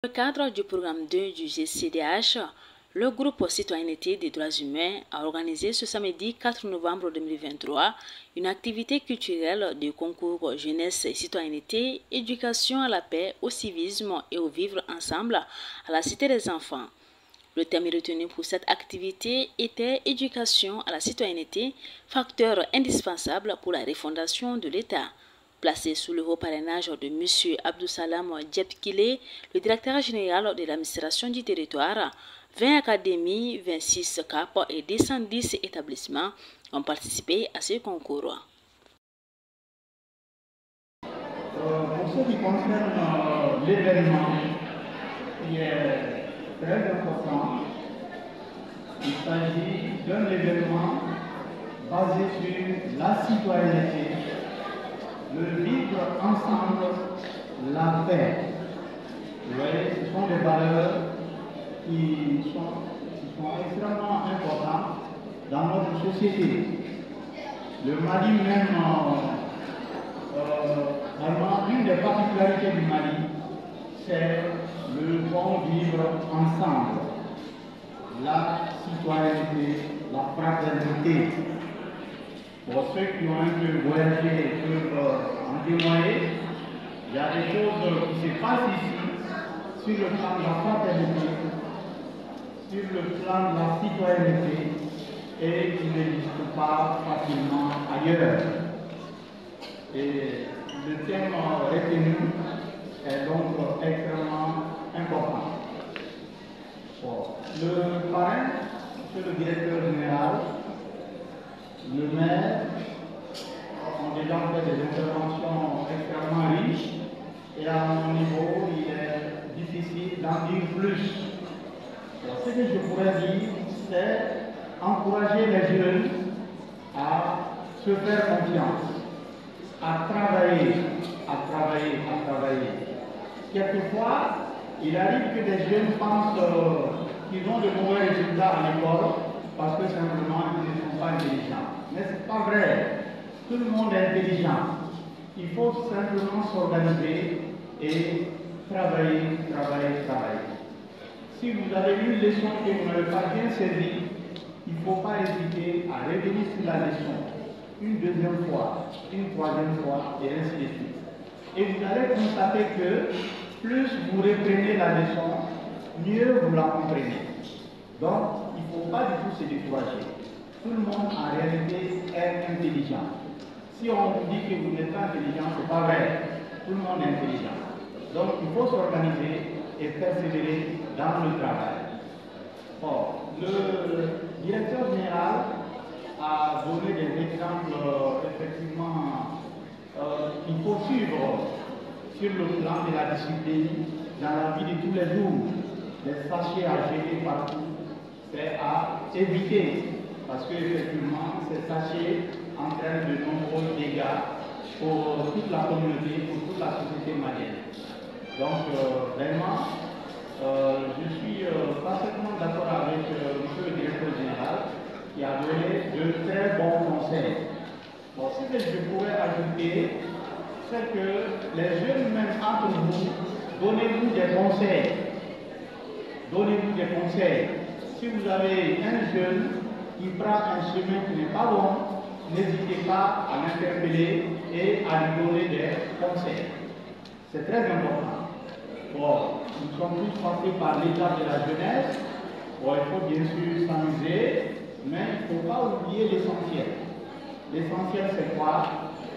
Dans le cadre du programme 2 du GCDH, le groupe Citoyenneté des droits humains a organisé ce samedi 4 novembre 2023 une activité culturelle de concours jeunesse et citoyenneté, éducation à la paix, au civisme et au vivre ensemble à la Cité des enfants. Le thème retenu pour cette activité était éducation à la citoyenneté, facteur indispensable pour la refondation de l'État. Placé sous le haut parrainage de M. Abdou-Salam Djebkile, le directeur général de l'administration du territoire, 20 académies, 26 CAP et 210 établissements ont participé à ce concours. Pour ce qui concerne l'événement qui est très important, il s'agit d'un événement basé sur la citoyenneté, le vivre ensemble, la paix. Vous voyez, ce sont des valeurs qui sont extrêmement importantes dans notre société. Le Mali même, vraiment, une des particularités du Mali, c'est le bon vivre ensemble, la citoyenneté, la fraternité. Pour ceux qui ont un peu voyagé peuvent en témoigner, il y a des choses qui se passent ici sur le plan de la fraternité, sur le plan de la citoyenneté et qui n'existent pas facilement ailleurs. Et le thème retenu est donc extrêmement important. Bon, le parrain, c'est le directeur général, le maire ont déjà fait des interventions extrêmement riches et à mon niveau, il est difficile d'en dire plus. Alors, ce que je pourrais dire, c'est encourager les jeunes à se faire confiance, à travailler. Quelquefois, il arrive que des jeunes pensent qu'ils ont de mauvais résultats à l'école parce que simplement ils ne sont pas intelligents. Mais ce n'est pas vrai. Tout le monde est intelligent. Il faut simplement s'organiser et travailler. Si vous avez une leçon que vous n'avez pas bien saisie, il ne faut pas hésiter à revenir sur la leçon une deuxième fois, une troisième fois, et ainsi de suite. Et vous allez constater que plus vous reprenez la leçon, mieux vous la comprenez. Donc, il ne faut pas du tout se décourager. Tout le monde, en réalité, est intelligent. Si on vous dit que vous n'êtes pas intelligent, ce n'est pas vrai. Tout le monde est intelligent. Donc, il faut s'organiser et persévérer dans le travail. Bon, le directeur général a donné des exemples, effectivement, qu'il faut suivre sur le plan de la discipline dans la vie de tous les jours. Les sachets à gérer partout, c'est à éviter, parce qu'effectivement, ces sachets entraînent de nombreux dégâts pour toute la communauté, pour toute la société malienne. Donc, vraiment, je suis parfaitement d'accord avec M. le directeur général qui a donné de très bons conseils. Bon, ce que je pourrais ajouter, c'est que les jeunes, même entre vous, donnez-vous des conseils. Donnez-vous des conseils. Si vous avez un jeune qui prend un chemin qui n'est pas bon, n'hésitez pas à l'interpeller et à lui donner des conseils. C'est très important. Bon, nous sommes tous passés par l'étape de la jeunesse. Bon, il faut bien sûr s'amuser, mais il ne faut pas oublier l'essentiel. L'essentiel, c'est quoi?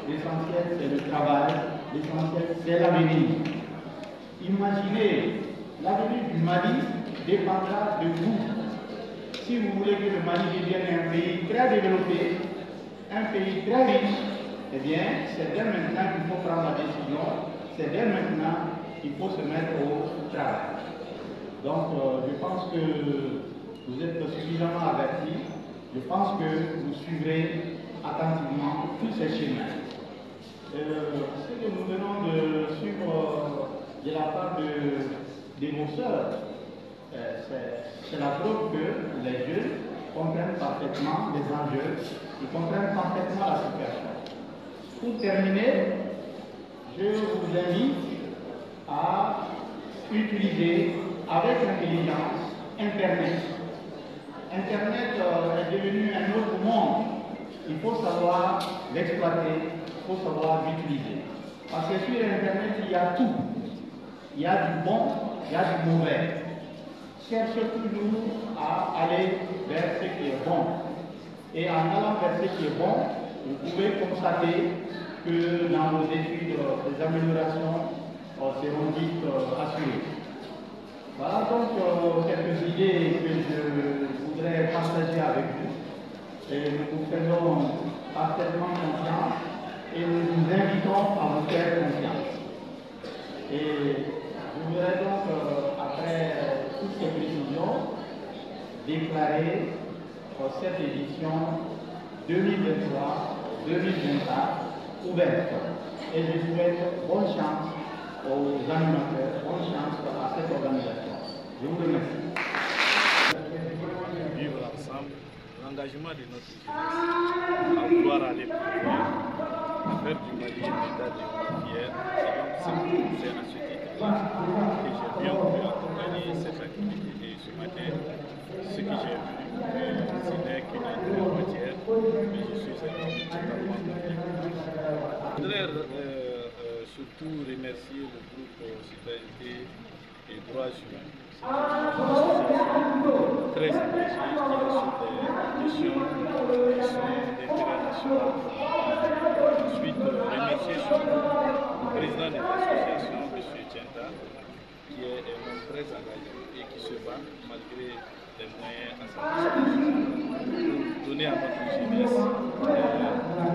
L'essentiel, c'est le travail. L'essentiel, c'est l'avenir. Imaginez, l'avenir du Mali dépendra de vous. Si vous voulez que le Mali devienne un pays très développé, un pays très riche, eh bien, c'est dès maintenant qu'il faut prendre la décision, c'est dès maintenant qu'il faut se mettre au travail. Donc, je pense que vous êtes suffisamment avertis. Je pense que vous suivrez attentivement tous ces schémas. Ce que nous venons de suivre de la part de vos sœurs, c'est la preuve que les jeunes comprennent parfaitement les enjeux, ils comprennent parfaitement la situation. Pour terminer, je vous invite à utiliser avec intelligence Internet. Internet est devenu un autre monde. Il faut savoir l'exploiter, il faut savoir l'utiliser. Parce que sur Internet, il y a tout. Il y a du bon, il y a du mauvais. Cherchez toujours à aller vers ce qui est bon. Et en allant vers ce qui est bon, vous pouvez constater que dans vos études, les améliorations seront dites assurées. Voilà donc quelques idées que je voudrais partager avec vous. Et nous vous faisons parfaitement confiance et nous vous invitons à vous faire confiance. Et je voudrais donc, après toutes ces précisions, déclarer cette édition 2023-2024 ouverte. Et je souhaite bonne chance aux animateurs, bonne chance à cette organisation. Je vous remercie. Vivre ensemble, l'engagement de notre jeunesse à vouloir aller plus loin, à faire du Mali un état de fier. Et donc c'est à ce titre-là que j'ai bien voulu accompagner cette activité. Et ce matin, ce que j'ai vu, ce n'est qu'une entrée en matière, mais je suis totalement convaincu. Je voudrais surtout remercier le groupe Citoyenneté et Droits Humains. C'est une association très engagée qui est sur des questions d'intérêt national. Ensuite, remercier surtout le président de l'association, M. Tchenda, qui est un homme très engagé et qui se bat malgré les moyens à sa disposition pour donner à notre jeunesse du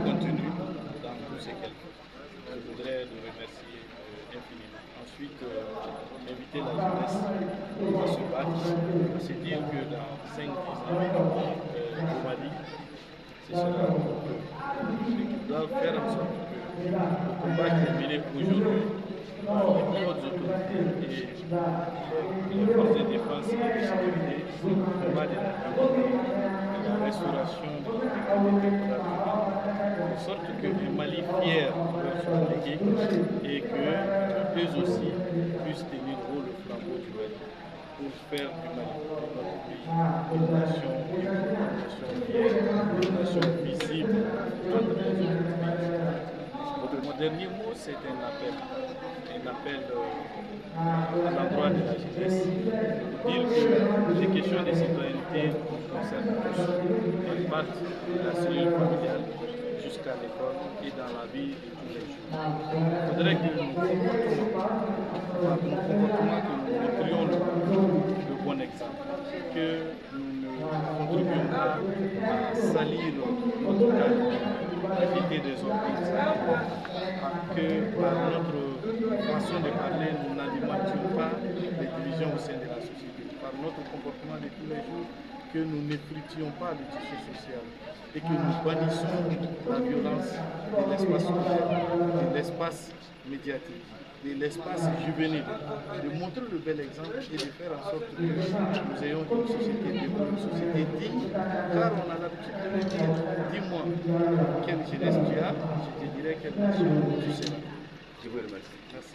contenu dans tout ce qu'elle fait. Je voudrais le remercier infiniment. Ensuite, inviter la jeunesse à se battre, à se dire que dans 5-10 ans, au Mali, ce sera qu'ils doivent faire en sorte que le combat qui est mené aujourd'hui, les hautes autorités et les forces de défense et de sécurité, le combat de la la restauration de de sorte que les Mali fiers leur soient légués et que eux aussi puissent tenir haut le flambeau du Mali pour faire du Mali, notre pays, une nation fière, une nation visible entre les autres pays. Mon dernier mot, c'est un appel à l'endroit de la jeunesse, pour dire que les questions de citoyenneté nous concernent tous. Elles partent de la cellule familiale jusqu'à l'école et dans la vie de tous les jours. Il faudrait que nous montrions le bon exemple, que nous ne contribuions pas à salir notre cadre, à éviter des organisations, que par notre façon de parler, nous n'alimentions pas les divisions au sein de la société, par notre comportement de tous les jours, que nous n'effritions pas le tissu social et que nous bannissions la violence de l'espace scolaire, de l'espace médiatique, de l'espace juvénile, de montrer le bel exemple et de faire en sorte que nous ayons une société libre, une société digne, car on a l'habitude de le dire. Dis-moi quelle jeunesse tu as, je te dirai quelle nation tu seras. Je vous remercie. Merci.